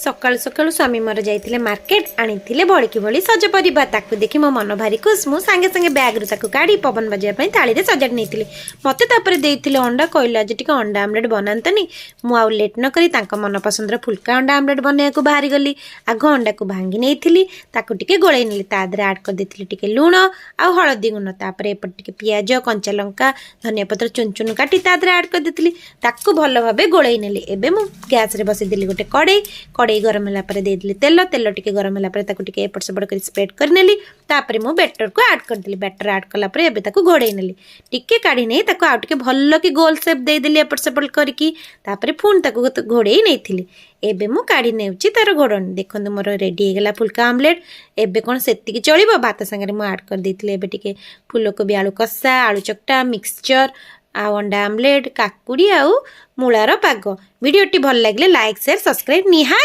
सकाळु सकाळु स्वामी मोर जाइथिले market आनिथिले बळकी बळी सज परिबा ताकु देखि मो मन भारी खुश मु सांगे सांगे बैग रु ताकु काढी पवन बजाय पई थाली रे सजाड नेथिले मते तापरे देइथिले अंडा कहला जे टिके अंडा आमलेट बनांतनी मु आउ लेट न करी तांका मन पसंद रे फुलका अंडा आमलेट बनाया को बाहरी गली आग अंडा को भांगी नेथिली ताकु टिके गोळै नेली तादरे ऐड कर देथिले टिके लूण आ हळदी गुण तापरे एपट टिके पियाज कंचा लंका धनिया पत्र चुन चुन काटी तादरे ऐड कर देथिली ताकु भलो भाबे गोळै नेली एबे मु गैस रे बसे देली गोटे कड़े गरम होला परे दे दिली तेल टिके गरम होला परे ताकु टिके एपट सेपट करी स्प्रेड कर नेली तापरे मु बैटर को ऐड कर देली बैटर ऐड कला परे एबे ताकु घोड़े नेली टिके काढी नै ताकु आ टिके भल्लो की गोल शेप दे देली एपट सेपट करकी तापरे फुन ताकु घोड़े नेथिली एबे मु काढी नेउची तार घोड़न देखंतु मोर रेडी हे गेला फुलका आमलेट एबे कोन सेति की चलिबो भात संगे मु ऐड कर देथिले एबे टिके फुलकोबी आलू कसा आलू चकटा मिक्सचर आ अंडा आमलेट काकुड़ी आउ मूलार पाग वीडियोटी भल लगे लाइक शेयर सब्सक्राइब निहा।